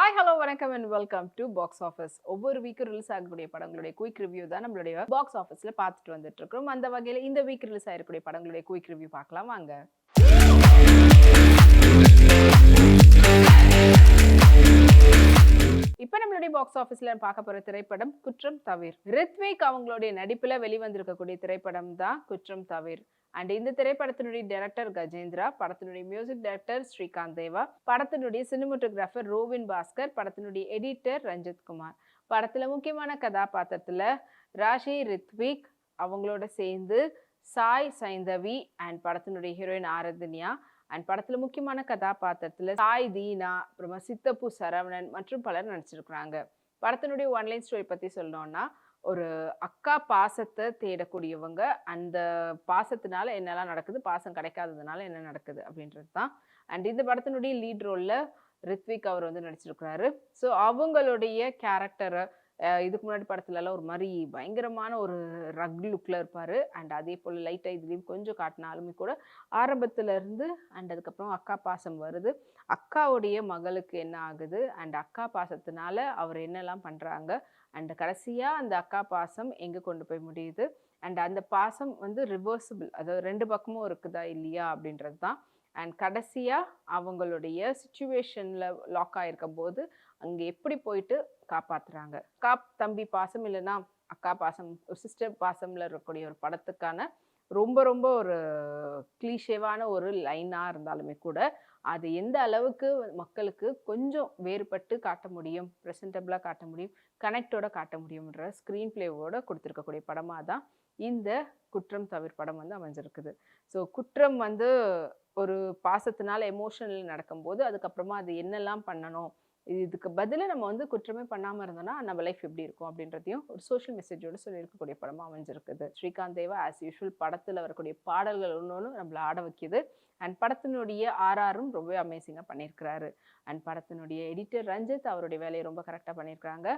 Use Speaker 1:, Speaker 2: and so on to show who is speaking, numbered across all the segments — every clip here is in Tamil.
Speaker 1: ஹாய் ஹலோ வணக்கம் and welcome to box office. ஒவ்வொரு வீக்கும் ரிலீஸ் ஆகக்கூடிய படங்களுடைய குயிக் ரிவ்யூ தான் நம்மளுடைய பாக்ஸ் ஆஃபீஸ்ல பார்த்துட்டு வந்துட்டு இருக்கோம். அந்த வகையில் இந்த வீக் ரிலீஸ் ஆயிருக்கக்கூடிய படங்களுடைய குயிக் ரிவ்யூ பார்க்கலாம் வாங்க. இப்போ நம்மளுடைய பாக்ஸ் ஆஃபீஸ்ல பார்க்க போற திரைப்படம் குற்றம் தவிர். ரித்விக் அவங்களுடைய நடிப்புல வெளிவந்திருக்கக்கூடிய திரைப்படம் தான் குற்றம் தவிர். அண்ட் இந்த திரைப்படத்தினுடைய டைரக்டர் கஜேந்திரா, படத்தினுடைய மியூசிக் டைரக்டர் ஸ்ரீகாந்த் தேவா, படத்தினுடைய சினிமோட்டோகிராஃபர் ரோவின் பாஸ்கர், படத்தினுடைய எடிட்டர் ரஞ்சித் குமார். படத்துல முக்கியமான கதாபாத்திரத்துல ராஷி ரித்விக் அவங்களோட சேர்ந்து சாய் சைந்தவி அண்ட் படத்தினுடைய ஹீரோயின் ஆராதன்யா அண்ட் படத்துல முக்கியமான கதாபாத்திரத்துல சாய் தீனா, அப்புறமா சித்தப்பு சரவணன் மற்றும் பலர் நடிச்சிருக்கிறாங்க. படத்தினுடைய ஒன்லைன் ஸ்டோரி பத்தி சொல்லணும்னா, ஒரு அக்கா பாசத்தை தேடக்கூடியவங்க, அந்த பாசத்தினால என்னெல்லாம் நடக்குது, பாசம் கிடைக்காததுனால என்ன நடக்குது அப்படின்றது தான். அண்ட் இந்த படத்தினுடைய லீட் ரோல்ல ரித்விக் அவர் வந்து நடிச்சிருக்கிறாரு. ஸோ அவங்களுடைய கேரக்டரை இதுக்கு முன்னாடி படத்துலலாம் ஒரு மாதிரி பயங்கரமான ஒரு ரக் லுக்கில் இருப்பார். அண்ட் அதே போல் லைட்டாக இதுலேயும் கொஞ்சம் காட்டினாலுமே கூட ஆரம்பத்துல இருந்து அண்ட் அதுக்கப்புறம் அக்கா பாசம் வருது. அக்காவுடைய மகளுக்கு என்ன ஆகுது அண்ட் அக்கா பாசத்தினால அவர் என்னெல்லாம் பண்ணுறாங்க அண்ட் கடைசியாக அந்த அக்கா பாசம் எங்கே கொண்டு போய் முடியுது அண்ட் அந்த பாசம் வந்து ரிவர்சிபிள், அதாவது ரெண்டு பக்கமும் இருக்குதா இல்லையா அப்படின்றது தான். அண்ட் கடைசியாக அவங்களுடைய சுச்சுவேஷனில் லாக் ஆகிருக்கும் போது அங்கே எப்படி போயிட்டு காப்பாற்றுறாங்க. அக்கா தம்பி பாசம் இல்லைன்னா அக்கா பாசம், சிஸ்டர் பாசம்ல இருக்கக்கூடிய ஒரு படத்துக்கான ரொம்ப ரொம்ப ஒரு கிளீஷேவான ஒரு லைனாக இருந்தாலுமே கூட அது எந்த அளவுக்கு மக்களுக்கு கொஞ்சம் வேறுபட்டு காட்ட முடியும், ப்ரெசன்டபிளாக காட்ட முடியும், கனெக்டோட காட்ட முடியும்ன்ற ஸ்க்ரீன் பிளேவோட கொடுத்துருக்கக்கூடிய படமாக தான் இந்த குற்றம் தவிர் படம் வந்து அமைஞ்சிருக்குது. ஸோ குற்றம் வந்து ஒரு பாசத்தினால எமோஷனல் நடக்கும்போது அதுக்கப்புறமா அது என்னெல்லாம் பண்ணணும், இதுக்கு பதிலாக நம்ம வந்து குற்றமே பண்ணாமல் இருந்தோம்னா நம்ம லைஃப் எப்படி இருக்கும் அப்படின்றதையும் ஒரு சோஷியல் மெசேஜோடு சொல்லியிருக்கக்கூடிய படமாக அமைஞ்சிருக்குது. ஸ்ரீகாந்த் தேவா ஆஸ் யூஷுவல் படத்தில் வரக்கூடிய பாடல்கள் ஒன்று ஒன்று நம்மளை ஆட வைக்கிது. அண்ட் படத்தினுடைய ஆர்ஆரும் ரொம்ப அமேசிங்காக பண்ணியிருக்கிறாரு. அண்ட் படத்தினுடைய எடிட்டர் ரஞ்சித் அவருடைய வேலையை ரொம்ப கரெக்டாக பண்ணியிருக்கிறாங்க.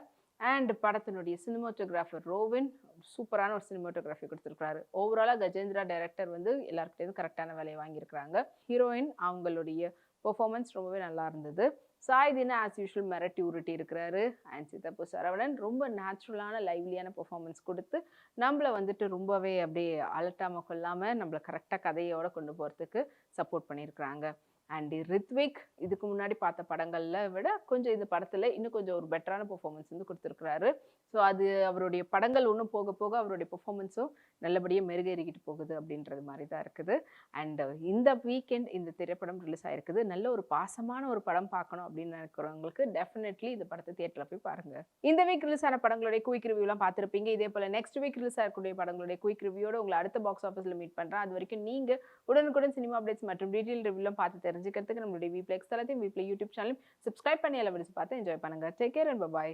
Speaker 1: அண்ட் படத்தினுடைய சினிமோட்டோகிராஃபர் ரோவின் சூப்பரான ஒரு சினிமோட்டோகிராஃபி கொடுத்துருக்காரு. ஓவராலாக கஜேந்திரா டைரக்டர் வந்து எல்லாருக்கிட்டையும் கரெக்டான வேலையை வாங்கியிருக்கிறாங்க. ஹீரோயின் அவங்களுடைய பெர்ஃபார்மன்ஸ் ரொம்பவே நல்லா இருந்தது. சாய் தினா ஆஸ் யூஷுவல் மிரட்டி உருட்டி இருக்கிறாரு. அண்ட் சித்தப்பு சரவணன் ரொம்ப நேச்சுரலான லைவ்லியான பெர்ஃபார்மன்ஸ் கொடுத்து நம்மளை வந்துட்டு ரொம்பவே அப்படியே அலட்டாமல் கொள்ளாமல் நம்மளை கரெக்டாக கதையோடு கொண்டு போகிறதுக்கு சப்போர்ட் பண்ணியிருக்கிறாங்க. அண்ட் ரித்விக் இதுக்கு முன்னாடி பார்த்த படங்களில் விட கொஞ்சம் இந்த படத்தில் இன்னும் கொஞ்சம் ஒரு பெட்டரான பெர்ஃபார்மன்ஸ் வந்து கொடுத்துருக்குறாரு. ஸோ அது அவருடைய படங்கள் ஒன்றும் போக போக அவருடைய பெர்ஃபார்மன்ஸும் நல்லபடியாக மெருகேறிக்கிட்டு போகுது அப்படின்றது மாதிரி தான் இருக்குது. அண்ட் இந்த வீக்கெண்ட் இந்த திரைப்படம் ரிலீஸ் ஆகிருக்குது. நல்ல ஒரு பாசமான ஒரு படம் பார்க்கணும் அப்படின்னு நினைக்கிறவங்களுக்கு டெஃபினெட்லி இந்த படத்தை தியேட்டரில் போய் பாருங்கள். இந்த வீக் ரிலீஸ் ஆன படங்களுடைய குயிக் ரிவ்யூலாம் பார்த்துருப்பீங்க. இதே போல் நெக்ஸ்ட் வீக் ரிலீஸ் ஆகக்கூடிய படங்களுடைய குயிக் ரிவ்யூவோட உங்களை அடுத்த பாக்ஸ் ஆஃபீஸில் மீட் பண்ணுறேன். அது வரைக்கும் நீங்கள் உடனுக்குடன் சினிமா அப்டேட்ஸ் மற்றும் டீட்டெயில் ரிவ்யூலாம் பார்த்து தெரிஞ்சுக்கிறதுக்கு நம்மளுடைய வீப்ளெக்ஸ் தளத்தையும் வீப்ளே யூடியூப் சேனலும் சப்ஸ்கிரைப் பண்ணி எல்லாம் பார்த்து என்ஜாய் பண்ணுங்கள். Take care and by.